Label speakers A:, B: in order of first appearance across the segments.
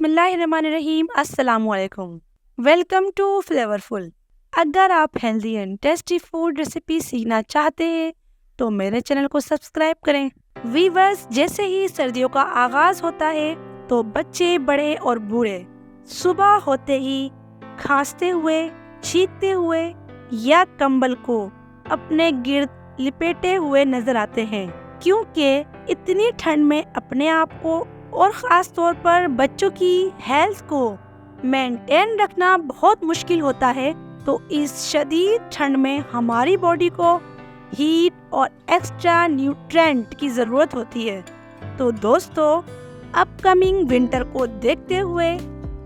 A: बिस्मिल्लाहिर्रहमानिर्रहीम। अस्सलामुअलैकुम। Welcome to Flavorful. अगर आप healthy and tasty food recipe सीखना चाहते हैं तो मेरे चैनल को सब्सक्राइब करें। वीवर्स, जैसे ही सर्दियों का आगाज होता है तो बच्चे, बड़े और बूढ़े सुबह होते ही खांसते हुए, छींकते हुए या कंबल को अपने गिर्द लिपेटे हुए नजर आते हैं, क्योंकि इतनी ठंड में अपने आप को और ख़ास तौर पर बच्चों की हेल्थ को मेंटेन रखना बहुत मुश्किल होता है। तो इस शदीद ठंड में हमारी बॉडी को हीट और एक्स्ट्रा न्यूट्रेंट की ज़रूरत होती है। तो दोस्तों, अपकमिंग विंटर को देखते हुए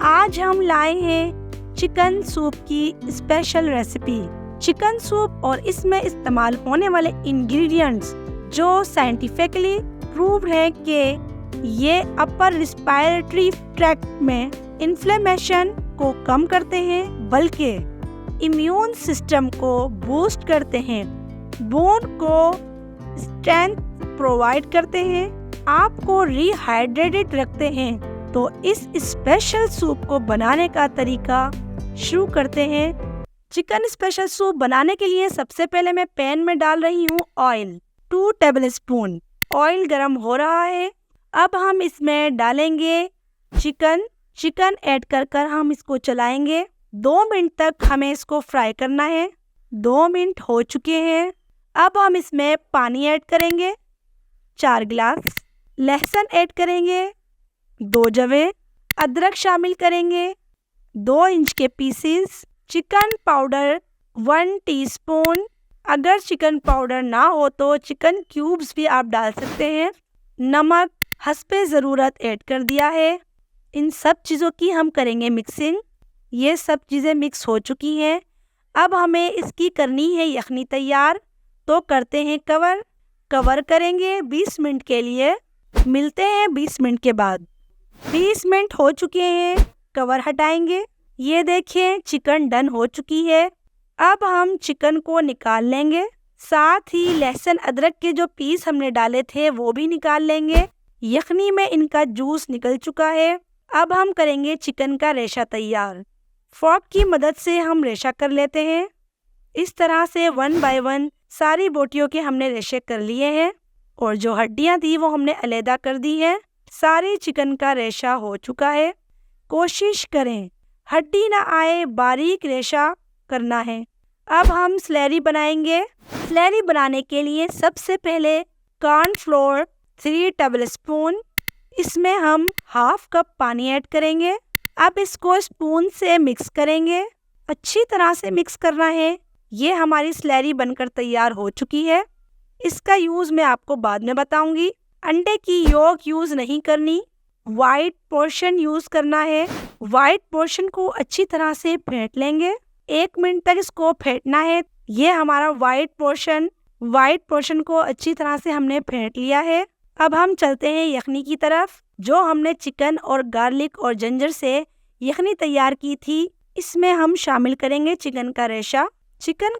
A: आज हम लाए हैं चिकन सूप की स्पेशल रेसिपी। चिकन सूप और इसमें इस्तेमाल होने वाले इंग्रेडिएंट्स जो साइंटिफिकली प्रूव है कि ये अपर रिस्पायरेटरी ट्रैक्ट में इन्फ्लेमेशन को कम करते हैं, बल्कि इम्यून सिस्टम को बूस्ट करते हैं, बोन को स्ट्रेंथ प्रोवाइड करते हैं, आपको रिहाइड्रेटेड रखते हैं। तो इस स्पेशल सूप को बनाने का तरीका शुरू करते हैं। चिकन स्पेशल सूप बनाने के लिए सबसे पहले मैं पैन में डाल रही हूँ ऑयल। 2 टेबलस्पून ऑयल गर्म हो रहा है। अब हम इसमें डालेंगे चिकन ऐड कर हम इसको चलाएंगे। 2 मिनट तक हमें इसको फ्राई करना है। 2 मिनट हो चुके हैं। अब हम इसमें पानी ऐड करेंगे 4 गिलास, लहसुन ऐड करेंगे 2 जवे, अदरक शामिल करेंगे 2 इंच के पीसेस, चिकन पाउडर 1 टीस्पून। अगर चिकन पाउडर ना हो तो चिकन क्यूब्स भी आप डाल सकते हैं। नमक हस्बे ज़रूरत ऐड कर दिया है। इन सब चीज़ों की हम करेंगे मिक्सिंग। ये सब चीज़ें मिक्स हो चुकी हैं। अब हमें इसकी करनी है यखनी तैयार। तो करते हैं कवर करेंगे 20 मिनट के लिए। मिलते हैं 20 मिनट के बाद। 20 मिनट हो चुके हैं, कवर हटाएंगे। ये देखें, चिकन डन हो चुकी है। अब हम चिकन को निकाल लेंगे, साथ ही लहसुन अदरक के जो पीस हमने डाले थे वो भी निकाल लेंगे। यखनी में इनका जूस निकल चुका है। अब हम करेंगे चिकन का रेशा तैयार। फोर्क की मदद से हम रेशा कर लेते हैं। इस तरह से 1 बाय 1 सारी बोटियों के हमने रेशे कर लिए हैं और जो हड्डियां थी वो हमने अलहदा कर दी है। सारी चिकन का रेशा हो चुका है। कोशिश करें हड्डी ना आए, बारीक रेशा करना है। अब हम स्लैरी बनाएंगे। स्लैरी बनाने के लिए सबसे पहले कॉर्नफ्लोर 3 टेबलस्पून, इसमें हम हाफ कप पानी ऐड करेंगे। अब इसको स्पून से मिक्स करेंगे, अच्छी तरह से मिक्स करना है। ये हमारी स्लैरी बनकर तैयार हो चुकी है। इसका यूज़ मैं आपको बाद में बताऊंगी। अंडे की योक यूज़ नहीं करनी, वाइट पोर्शन यूज़ करना है। वाइट पोर्शन को अच्छी तरह से फेंट लेंगे। 1 मिनट तक इसको फेंटना है। ये हमारा वाइट पोर्शन को अच्छी तरह से हमने फेंट लिया है। अब हम चलते हैं यखनी की तरफ। जो हमने चिकन और गार्लिक और जिंजर से यखनी तैयार की थी, इसमें हम शामिल करेंगे चिकन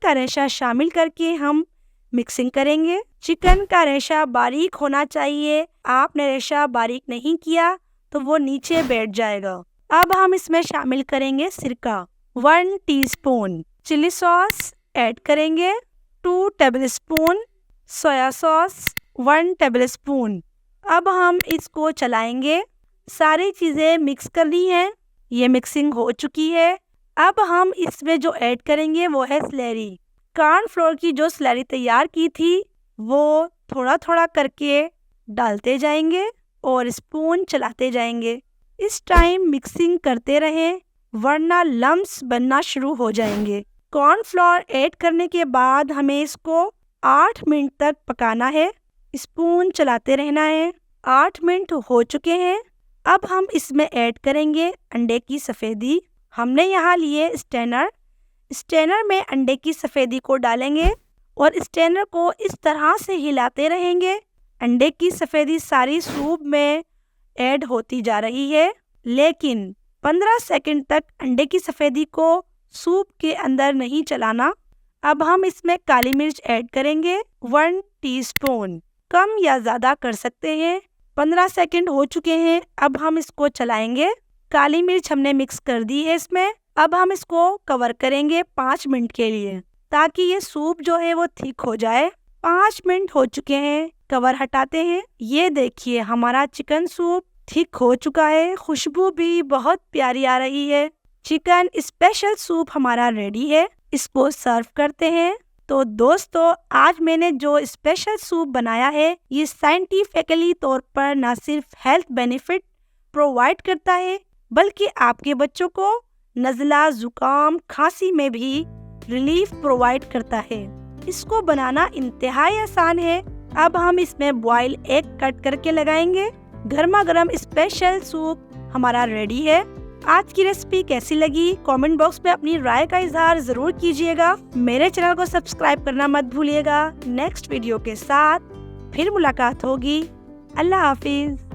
A: का रेशा शामिल करके हम मिक्सिंग करेंगे। चिकन का रेशा बारीक होना चाहिए। आपने रेशा बारीक नहीं किया तो वो नीचे बैठ जाएगा। अब हम इसमें शामिल करेंगे सिरका 1 टीस्पून, चिली सॉस ऐड करेंगे 2 टेबलस्पून, सोया सॉस 1 टेबलस्पून। अब हम इसको चलाएंगे। सारी चीज़ें मिक्स करनी है। ये मिक्सिंग हो चुकी है। अब हम इसमें जो ऐड करेंगे वो है स्लैरी। कॉर्नफ्लोर की जो स्लैरी तैयार की थी वो थोड़ा थोड़ा करके डालते जाएंगे और स्पून चलाते जाएंगे। इस टाइम मिक्सिंग करते रहें, वरना लम्प्स बनना शुरू हो जाएंगे। कॉर्नफ्लोर ऐड करने के बाद हमें इसको 8 मिनट तक पकाना है। स्पून चलाते रहना है। 8 मिनट हो चुके हैं। अब हम इसमें ऐड करेंगे अंडे की सफ़ेदी। हमने यहाँ लिए स्टेनर में अंडे की सफ़ेदी को डालेंगे और स्टेनर को इस तरह से हिलाते रहेंगे। अंडे की सफ़ेदी सारी सूप में ऐड होती जा रही है, लेकिन 15 सेकंड तक अंडे की सफ़ेदी को सूप के अंदर नहीं चलाना। अब हम इसमें काली मिर्च ऐड करेंगे 1 टीस्पून, कम या ज़्यादा कर सकते हैं। 15 सेकंड हो चुके हैं। अब हम इसको चलाएंगे। काली मिर्च हमने मिक्स कर दी है इसमें। अब हम इसको कवर करेंगे 5 मिनट के लिए, ताकि ये सूप जो है वो थिक हो जाए। 5 मिनट हो चुके हैं, कवर हटाते हैं। ये देखिए हमारा चिकन सूप थिक हो चुका है, खुशबू भी बहुत प्यारी आ रही है। चिकन स्पेशल सूप हमारा रेडी है, इसको सर्व करते हैं। तो दोस्तों, आज मैंने जो स्पेशल सूप बनाया है, ये साइंटिफिकली तौर पर न सिर्फ हेल्थ बेनिफिट प्रोवाइड करता है, बल्कि आपके बच्चों को नज़ला, जुकाम, खांसी में भी रिलीफ प्रोवाइड करता है। इसको बनाना इंतहाई आसान है। अब हम इसमें बॉयल एग कट करके लगाएंगे। गर्मा गर्म स्पेशल सूप हमारा रेडी है। आज की रेसिपी कैसी लगी, कमेंट बॉक्स में अपनी राय का इजहार जरूर कीजिएगा। मेरे चैनल को सब्सक्राइब करना मत भूलिएगा। नेक्स्ट वीडियो के साथ फिर मुलाकात होगी। अल्लाह हाफिज।